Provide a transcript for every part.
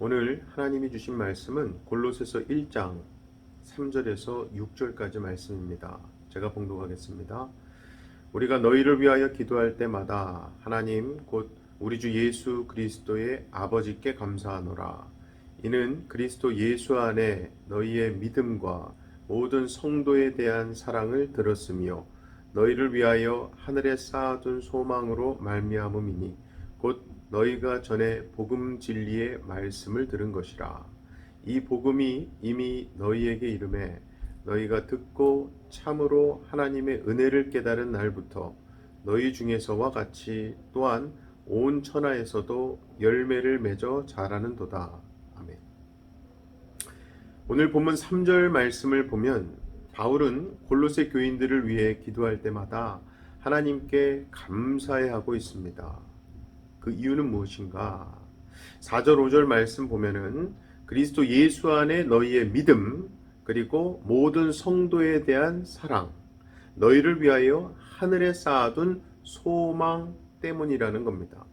오늘 하나님이 주신 말씀은 골로새서 1장 3절에서 6절까지 말씀입니다. 제가 봉독하겠습니다. 우리가 너희를 위하여 기도할 때마다 하나님 곧 우리 주 예수 그리스도의 아버지께 감사하노라. 이는 그리스도 예수 안에 너희의 믿음과 모든 성도에 대한 사랑을 들었으며 너희를 위하여 하늘에 쌓아둔 소망으로 말미암음이니 곧 너희가 전에 복음 진리의 말씀을 들은 것이라. 이 복음이 이미 너희에게 이르매 너희가 듣고 참으로 하나님의 은혜를 깨달은 날부터 너희 중에서와 같이 또한 온 천하에서도 열매를 맺어 자라는도다. 아멘. 오늘 본문 3절 말씀을 보면 바울은 골로새 교인들을 위해 기도할 때마다 하나님께 감사해하고 있습니다. 그 이유는 무엇인가? 4절 5절 말씀 보면은 그리스도 예수 안에 너희의 믿음 그리고 모든 성도에 대한 사랑 너희를 위하여 하늘에 쌓아둔 소망 때문이라는 겁니다.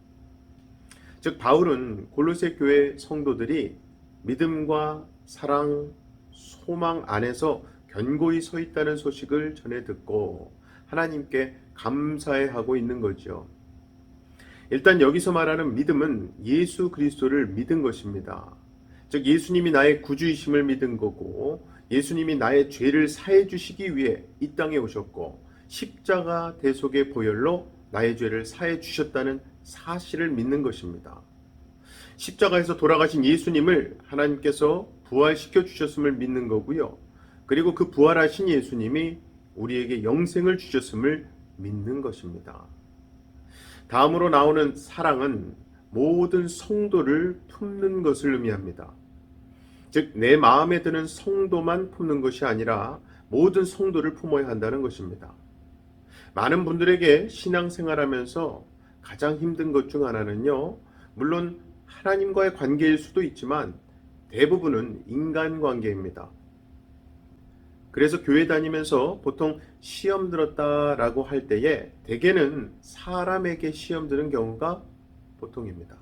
즉 바울은 골로새 교회 성도들이 믿음과 사랑, 소망 안에서 견고히 서 있다는 소식을 전해 듣고 하나님께 감사해하고 있는 거죠. 일단 여기서 말하는 믿음은 예수 그리스도를 믿은 것입니다. 즉 예수님이 나의 구주이심을 믿은 거고 예수님이 나의 죄를 사해 주시기 위해 이 땅에 오셨고 십자가 대속의 보혈로 나의 죄를 사해 주셨다는 사실을 믿는 것입니다. 십자가에서 돌아가신 예수님을 하나님께서 부활시켜 주셨음을 믿는 거고요. 그리고 그 부활하신 예수님이 우리에게 영생을 주셨음을 믿는 것입니다. 다음으로 나오는 사랑은 모든 성도를 품는 것을 의미합니다. 즉 내 마음에 드는 성도만 품는 것이 아니라 모든 성도를 품어야 한다는 것입니다. 많은 분들에게 신앙생활하면서 가장 힘든 것 중 하나는요, 물론 하나님과의 관계일 수도 있지만 대부분은 인간관계입니다. 그래서 교회 다니면서 보통 시험 들었다라고 할 때에 대개는 사람에게 시험 드는 경우가 보통입니다.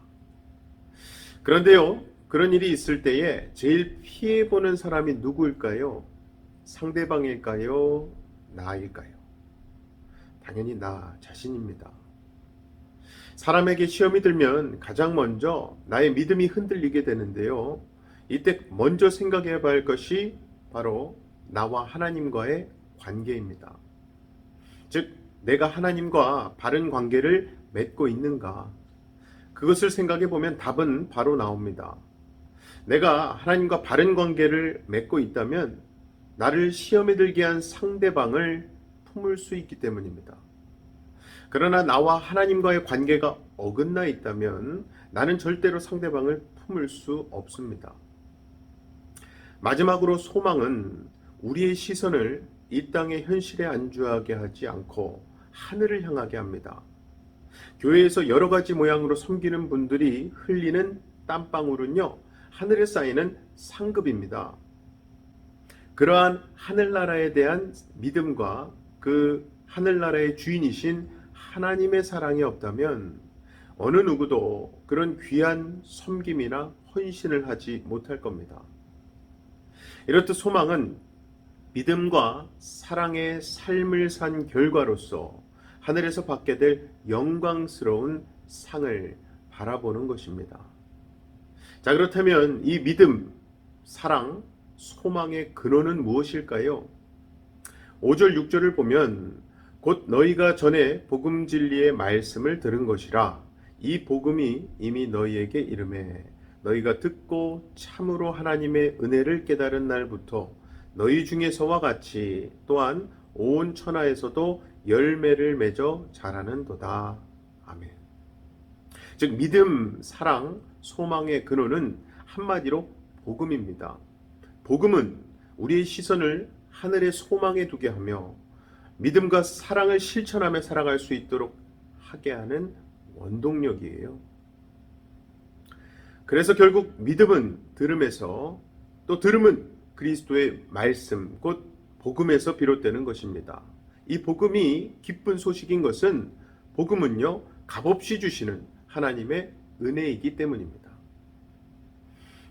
그런데요, 그런 일이 있을 때에 제일 피해보는 사람이 누구일까요? 상대방일까요? 나일까요? 당연히 나 자신입니다. 사람에게 시험이 들면 가장 먼저 나의 믿음이 흔들리게 되는데요. 이때 먼저 생각해 봐야 할 것이 바로 나와 하나님과의 관계입니다. 즉 내가 하나님과 바른 관계를 맺고 있는가? 그것을 생각해 보면 답은 바로 나옵니다. 내가 하나님과 바른 관계를 맺고 있다면 나를 시험에 들게 한 상대방을 품을 수 있기 때문입니다. 그러나 나와 하나님과의 관계가 어긋나 있다면 나는 절대로 상대방을 품을 수 없습니다. 마지막으로 소망은 우리의 시선을 이 땅의 현실에 안주하게 하지 않고 하늘을 향하게 합니다. 교회에서 여러 가지 모양으로 섬기는 분들이 흘리는 땀방울은요, 하늘에 쌓이는 상급입니다. 그러한 하늘나라에 대한 믿음과 그 하늘나라의 주인이신 하나님의 사랑이 없다면 어느 누구도 그런 귀한 섬김이나 헌신을 하지 못할 겁니다. 이렇듯 소망은 믿음과 사랑의 삶을 산 결과로서 하늘에서 받게 될 영광스러운 상을 바라보는 것입니다. 자, 그렇다면 이 믿음, 사랑, 소망의 근원은 무엇일까요? 5절, 6절을 보면 곧 너희가 전에 복음 진리의 말씀을 들은 것이라. 이 복음이 이미 너희에게 이르매 너희가 듣고 참으로 하나님의 은혜를 깨달은 날부터 너희 중에서와 같이 또한 온 천하에서도 열매를 맺어 자라는도다. 아멘. 즉 믿음, 사랑, 소망의 근원은 한마디로 복음입니다. 복음은 우리의 시선을 하늘의 소망에 두게 하며 믿음과 사랑을 실천하며 살아갈 수 있도록 하게 하는 원동력이에요. 그래서 결국 믿음은 들음에서 또 들음은 그리스도의 말씀 곧 복음에서 비롯되는 것입니다. 이 복음이 기쁜 소식인 것은 복음은요 값없이 주시는 하나님의 은혜이기 때문입니다.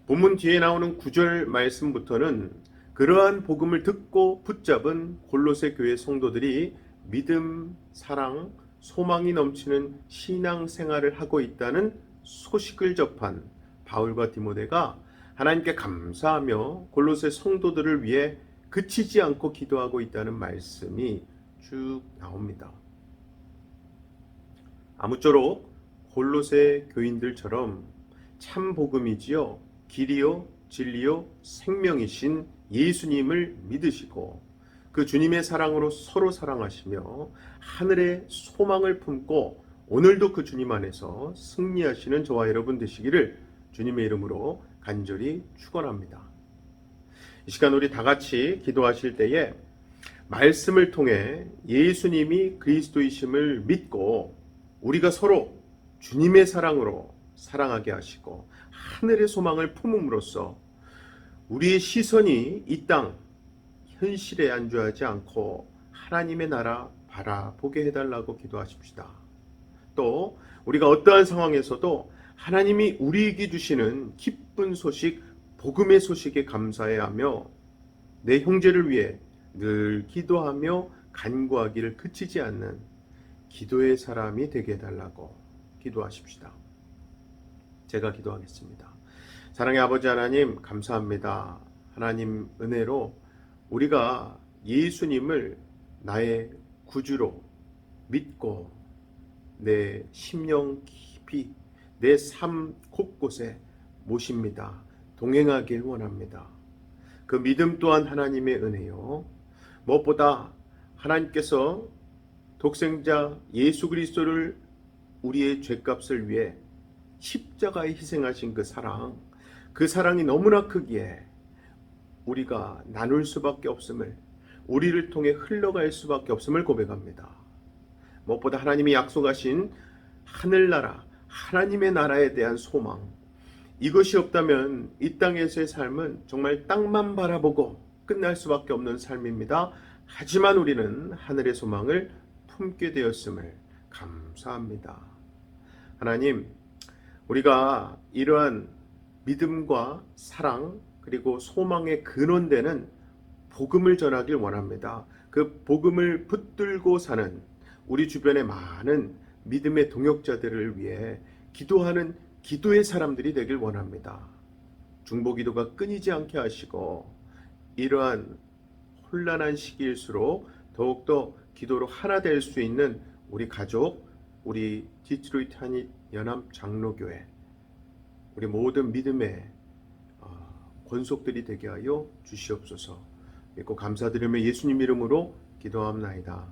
본문 뒤에 나오는 9절 말씀부터는 그러한 복음을 듣고 붙잡은 골로새 교회 성도들이 믿음, 사랑, 소망이 넘치는 신앙 생활을 하고 있다는 소식을 접한 바울과 디모데가 하나님께 감사하며 골로새 성도들을 위해 그치지 않고 기도하고 있다는 말씀이 쭉 나옵니다. 아무쪼록 골로새 교인들처럼 참 복음이지요, 길이요 진리요 생명이신 예수님을 믿으시고 그 주님의 사랑으로 서로 사랑하시며 하늘의 소망을 품고 오늘도 그 주님 안에서 승리하시는 저와 여러분 되시기를 주님의 이름으로 간절히 축원합니다. 이 시간 우리 다 같이 기도하실 때에 말씀을 통해 예수님이 그리스도이심을 믿고 우리가 서로 주님의 사랑으로 사랑하게 하시고 하늘의 소망을 품음으로써 우리의 시선이 이 땅 현실에 안주하지 않고 하나님의 나라 바라보게 해달라고 기도하십시다. 또 우리가 어떠한 상황에서도 하나님이 우리에게 주시는 기쁜 소식, 복음의 소식에 감사해야 하며 내 형제를 위해 늘 기도하며 간구하기를 그치지 않는 기도의 사람이 되게 해달라고 기도하십시다. 제가 기도하겠습니다. 사랑의 아버지 하나님, 감사합니다. 하나님 은혜로 우리가 예수님을 나의 구주로 믿고 내 심령 깊이 내 삶 곳곳에 모십니다. 동행하길 원합니다. 그 믿음 또한 하나님의 은혜요. 무엇보다 하나님께서 독생자 예수 그리스도를 우리의 죄값을 위해 십자가에 희생하신 그 사랑이 너무나 크기에 우리가 나눌 수밖에 없음을, 우리를 통해 흘러갈 수밖에 없음을 고백합니다. 무엇보다 하나님이 약속하신 하늘나라, 하나님의 나라에 대한 소망, 이것이 없다면 이 땅에서의 삶은 정말 땅만 바라보고 끝날 수밖에 없는 삶입니다. 하지만 우리는 하늘의 소망을 품게 되었음을 감사합니다. 하나님, 우리가 이러한 믿음과 사랑 그리고 소망의 근원되는 복음을 전하길 원합니다. 그 복음을 붙들고 사는 우리 주변의 많은 믿음의 동역자들을 위해 기도하는 기도의 사람들이 되길 원합니다. 중보기도가 끊이지 않게 하시고 이러한 혼란한 시기일수록 더욱더 기도로 하나 될 수 있는 우리 가족, 우리 디트로이트 한인 연합 장로교회, 우리 모든 믿음의 권속들이 되게 하여 주시옵소서. 믿고 감사드리며 예수님 이름으로 기도합나이다.